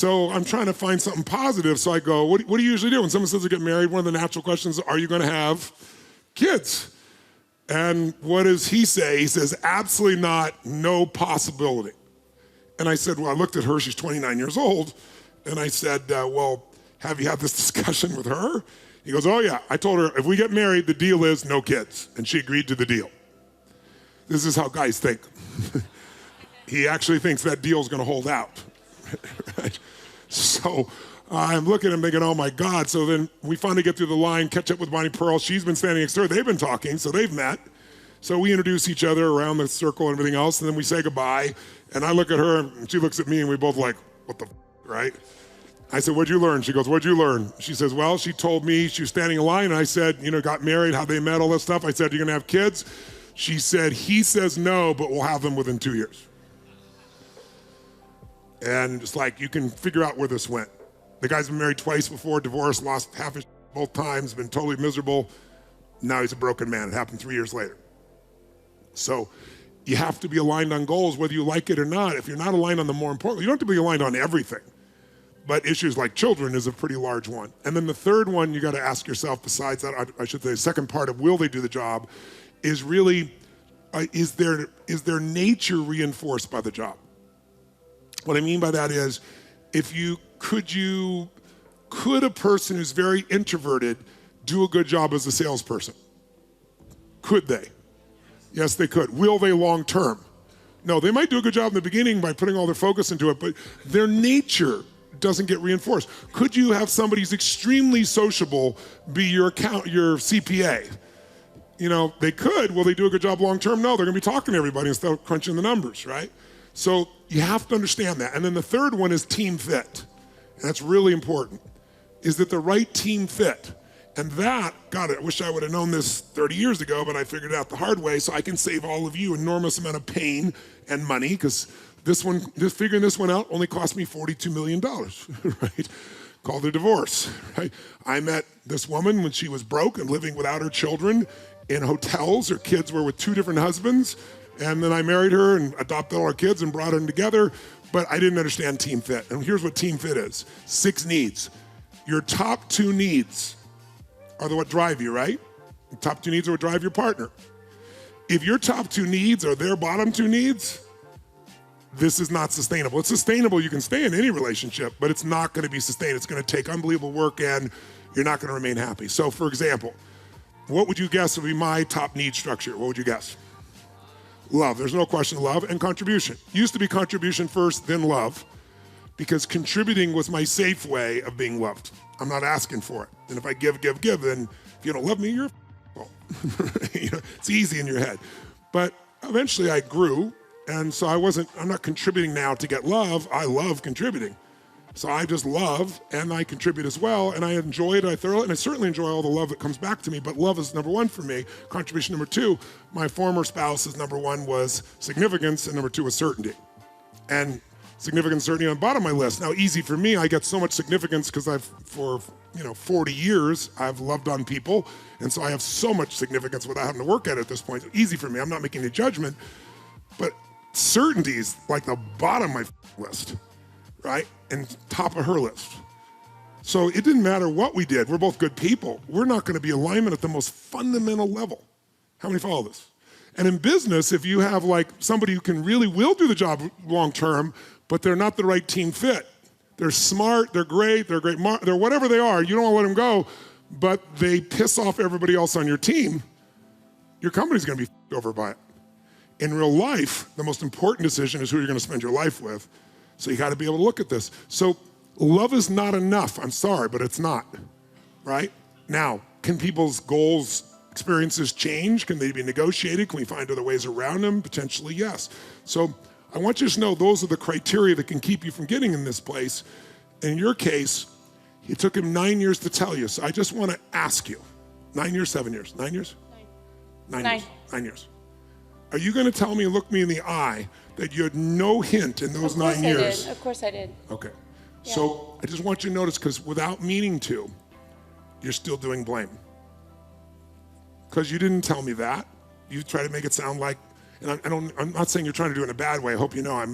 So I'm trying to find something positive. So I go, what do you usually do? When someone says they get married, one of the natural questions is, are you going to have kids? And what does he say? He says, absolutely not, no possibility. And I said, well, I looked at her, she's 29 years old. And I said, well, have you had this discussion with her? He goes, oh yeah. I told her, if we get married, the deal is no kids. And she agreed to the deal. This is how guys think. He actually thinks that deal's gonna hold out. Right? So I'm looking at him thinking, oh my God. So then we finally get through the line, catch up with Bonnie Pearl. She's been standing next to her. They've been talking, so they've met. So we introduce each other around the circle and everything else, and then we say goodbye. And I look at her, and she looks at me, and we both like, what the right? I said, what'd you learn? She goes, what'd you learn? She says, well, she told me she was standing in line, and I said, got married, how they met, all that stuff. I said, you're gonna have kids? She said, he says no, but we'll have them within 2 years. And it's like, you can figure out where this went. The guy's been married twice before, divorced, lost half his both times, been totally miserable. Now he's a broken man. It happened 3 years later. So you have to be aligned on goals, whether you like it or not. If you're not aligned on the more important, you don't have to be aligned on everything. But issues like children is a pretty large one. And then the third one you got to ask yourself, besides that, I should say, the second part of will they do the job, is really, is their nature reinforced by the job? What I mean by that is, could a person who's very introverted do a good job as a salesperson? Could they? Yes, they could. Will they long term? No, they might do a good job in the beginning by putting all their focus into it, but their nature doesn't get reinforced. Could you have somebody who's extremely sociable be your CPA? They could. Will they do a good job long term? No, they're gonna be talking to everybody instead of crunching the numbers, right? So you have to understand that. And then the third one is team fit. And that's really important. Is that the right team fit? And that, God, I wish I would have known this 30 years ago, but I figured it out the hard way, so I can save all of you enormous amount of pain and money, because figuring this one out only cost me $42 million, right? Called a divorce, right? I met this woman when she was broke and living without her children in hotels. Her kids were with 2 different husbands. And then I married her and adopted all our kids and brought them together, but I didn't understand team fit. And here's what team fit is. 6 needs. Your top 2 needs are what drive you, right? The top 2 needs are what drive your partner. If your top 2 needs are their bottom 2 needs, this is not sustainable. It's sustainable, you can stay in any relationship, but it's not gonna be sustained. It's gonna take unbelievable work and you're not gonna remain happy. So for example, what would you guess would be my top need structure? What would you guess? Love, there's no question, love, and contribution. Used to be contribution first, then love, because contributing was my safe way of being loved. I'm not asking for it. And if I give, then if you don't love me, you're well. It's easy in your head. But eventually I grew, and so I'm not contributing now to get love, I love contributing. So I just love, and I contribute as well, and I enjoy it, and I certainly enjoy all the love that comes back to me, but love is number 1 for me. Contribution number 2, my former spouse's number 1 was significance, and number 2 was certainty. And significance, certainty on the bottom of my list. Now, easy for me, I get so much significance because for 40 years, I've loved on people, and so I have so much significance without having to work at it at this point. Easy for me, I'm not making a judgment, but certainty is like the bottom of my list, right? And top of her list. So it didn't matter what we did. We're both good people. We're not gonna be alignment at the most fundamental level. How many follow this? And in business, if you have like somebody who will do the job long term, but they're not the right team fit. They're smart, they're great, they're whatever they are, you don't wanna let them go, but they piss off everybody else on your team, your company's gonna be over by it. In real life, the most important decision is who you're gonna spend your life with. So you gotta be able to look at this. So love is not enough, I'm sorry, but it's not, right? Now, can people's goals, experiences change? Can they be negotiated? Can we find other ways around them? Potentially, yes. So I want you to know those are the criteria that can keep you from getting in this place. In your case, it took him 9 years to tell you. So I just wanna ask you, 9 years, 7 years? 9 years? 9 years, 9 years. Are you gonna tell me and look me in the eye that you had no hint in those 9 years? Of course I did. Okay. Yeah. So I just want you to notice, because without meaning to, you're still doing blame. Because you didn't tell me that. You try to make it sound like, and I'm not saying you're trying to do it in a bad way. I hope you know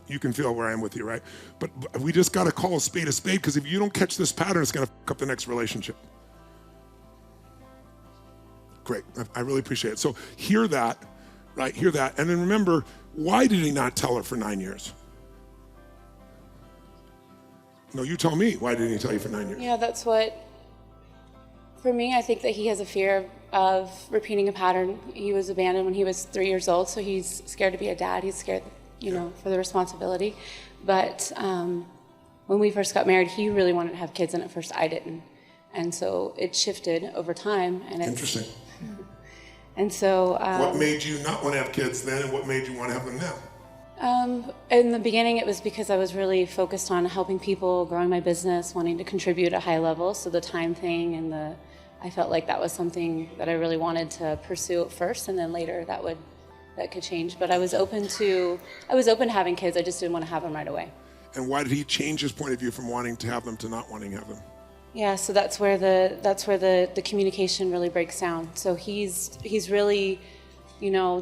You can feel where I am with you, right? But we just got to call a spade because if you don't catch this pattern, it's going to fuck up the next relationship. Great. I really appreciate it. So hear that, right? Hear that. And then remember, why did he not tell her for 9 years? No, you tell me. Why didn't he tell you for 9 years? Yeah, that's what, for me, I think that he has a fear of repeating a pattern. He was abandoned when he was 3 years old, so he's scared to be a dad. He's scared, for the responsibility. But when we first got married, he really wanted to have kids, and at first I didn't. And so it shifted over time. And Interesting. And so... what made you not want to have kids then, and what made you want to have them now? In the beginning, it was because I was really focused on helping people, growing my business, wanting to contribute at a high level. So the time thing and I felt like that was something that I really wanted to pursue at first, and then later that could change. But I was open to having kids. I just didn't want to have them right away. And why did he change his point of view from wanting to have them to not wanting to have them? Yeah, so that's where the communication really breaks down. So he's really,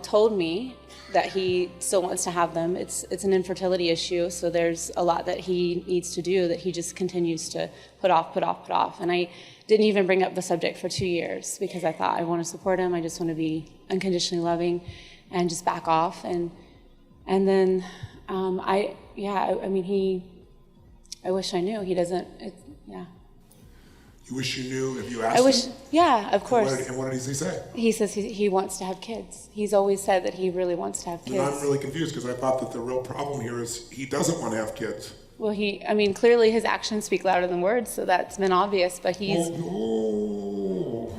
told me that he still wants to have them. It's an infertility issue, so there's a lot that he needs to do that he just continues to put off. And I didn't even bring up the subject for 2 years because I thought I want to support him. I just want to be unconditionally loving and just back off. And then I wish I knew. He doesn't. You wish you knew if you asked him? Yeah, of course. And what did he say? He says he wants to have kids. He's always said that he really wants to have kids. And I'm really confused because I thought that the real problem here is he doesn't want to have kids. Well, clearly his actions speak louder than words, so that's been obvious, but he's... Oh.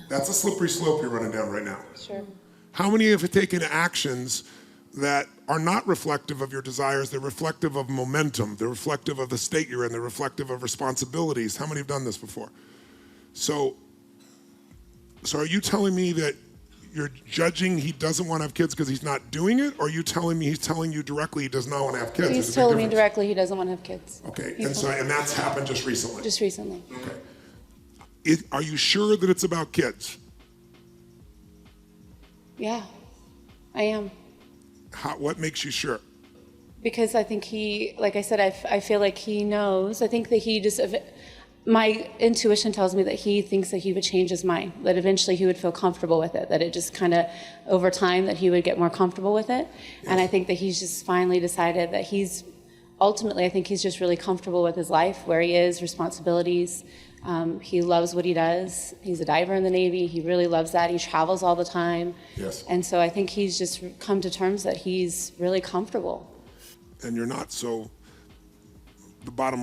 That's a slippery slope you're running down right now. Sure. How many have taken actions that are not reflective of your desires? They're reflective of momentum. They're reflective of the state you're in. They're reflective of responsibilities. How many have done this before? So are you telling me that you're judging he doesn't want to have kids because he's not doing it? Or are you telling me he's telling you directly he does not want to have kids? He's telling me directly he doesn't want to have kids. Okay, and that's happened just recently? Just recently. Okay. Are you sure that it's about kids? Yeah, I am. What makes you sure? Because I think like I said, I feel like he knows. I think that my intuition tells me that he thinks that he would change his mind, that eventually he would feel comfortable with it, that it just kind of, over time, that he would get more comfortable with it. Yes. And I think that he's just finally decided that ultimately, I think he's just really comfortable with his life, where he is, responsibilities. He loves what he does. He's a diver in the Navy. He really loves that. He travels all the time. Yes. And so I think he's just come to terms that he's really comfortable. And you're not, so the bottom